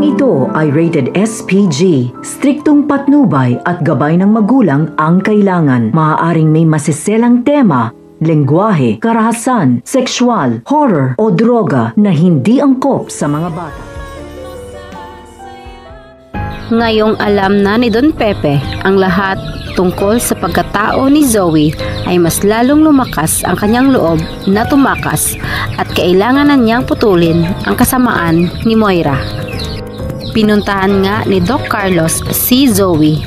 Programang ito ay rated SPG. Striktong patnubay at gabay ng magulang ang kailangan. Maaaring may masiselang tema, lengguwahe, karahasan, sexual, horror o droga na hindi angkop sa mga bata. Ngayong alam na ni Don Pepe ang lahat tungkol sa pagkatao ni Zoe, ay mas lalong lumakas ang kanyang loob na tumakas at kailangan na niyang putulin ang kasamaan ni Moira. Pinuntahan nga ni Doc Carlos si Zoe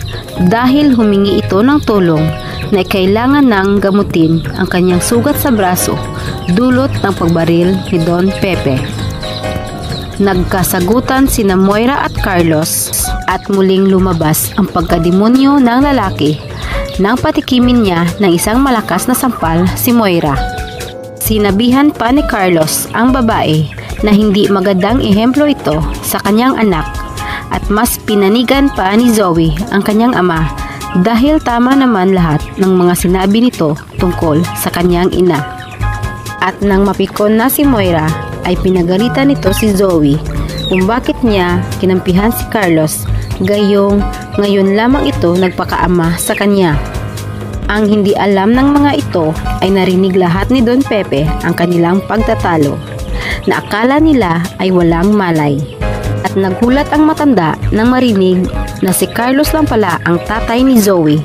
dahil humingi ito ng tulong na kailangan nang gamutin ang kanyang sugat sa braso dulot ng pagbaril ni Don Pepe. Nagkasagutan sina Moira at Carlos at muling lumabas ang pagkademonyo ng lalaki nang patikimin niya ng isang malakas na sampal si Moira. Sinabihan pa ni Carlos ang babae na hindi magandang ehemplo ito sa kanyang anak at mas pinanigan pa ni Zoe ang kanyang ama dahil tama naman lahat ng mga sinabi nito tungkol sa kanyang ina. At nang mapikon na si Moira, ay pinagalitan nito si Zoe kung bakit niya kinampihan si Carlos, gayong ngayon lamang ito nagpakaama sa kanya. Ang hindi alam ng mga ito ay narinig lahat ni Don Pepe ang kanilang pagtatalo, na akala nila ay walang malay. At nagulat ang matanda nang marinig na si Carlos lang pala ang tatay ni Zoe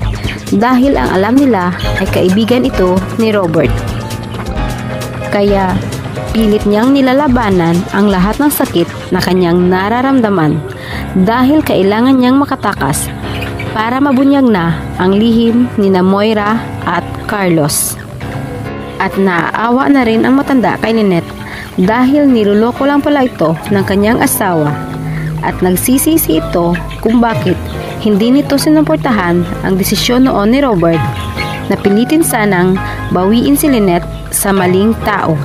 dahil ang alam nila ay kaibigan ito ni Robert. Kaya pilit niyang nilalabanan ang lahat ng sakit na kanyang nararamdaman dahil kailangan niyang makatakas para mabunyag na ang lihim ni na Moira at Carlos. At naaawa na rin ang matanda kay Lynette dahil niloloko lang pala ito ng kanyang asawa at nagsisisi ito kung bakit hindi nito sinuportahan ang desisyon noon ni Robert na pilitin sanang bawiin si Lynette sa maling tao.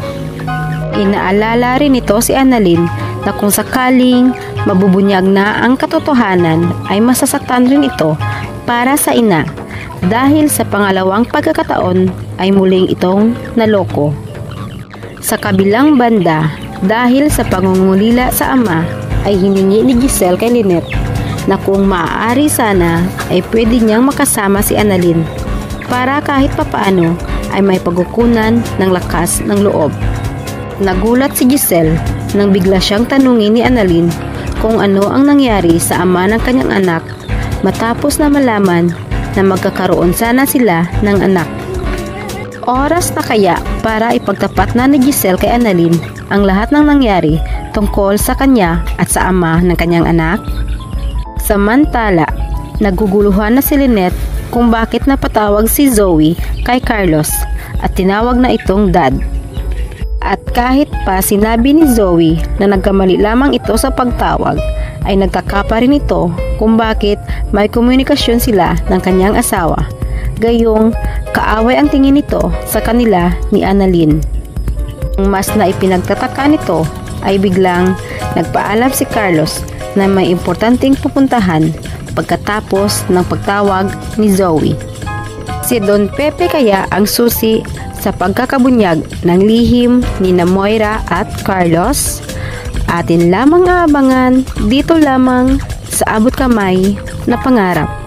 Inaalala rin nito si Annalyn na kung sakaling mabubunyag na ang katotohanan ay masasaktan rin ito para sa ina dahil sa pangalawang pagkakataon ay muling itong naloko. Sa kabilang banda, dahil sa pangungulila sa ama ay hiningi ni Giselle kay Lynette na kung maaari sana ay pwede niyang makasama si Annalyn para kahit papaano ay may pagkukunan ng lakas ng loob. Nagulat si Giselle nang bigla siyang tanungin ni Annalyn kung ano ang nangyari sa ama ng kanyang anak matapos na malaman na magkakaroon sana sila ng anak. Oras na kaya para ipagtapat na ni Giselle kay Annalyn ang lahat ng nangyari tungkol sa kanya at sa ama ng kanyang anak? Samantala, naguguluhan na si Lynette kung bakit napatawag si Zoe kay Carlos at tinawag na itong dad. At kahit pa sinabi ni Zoe na nagkamali lamang ito sa pagtawag, ay nagtaka pa rin ito kung bakit may komunikasyon sila ng kanyang asawa. Gayong kaaway ang tingin nito sa kanila ni Annalyn. Ang mas na ipinagtataka nito ay biglang nagpaalam si Carlos na may importanteng pupuntahan pagkatapos ng pagtawag ni Zoe. Si Don Pepe kaya ang susi sa pagkakabunyag ng lihim ni na Moira at Carlos? Atin lamang aabangan dito lamang sa Abot Kamay na Pangarap.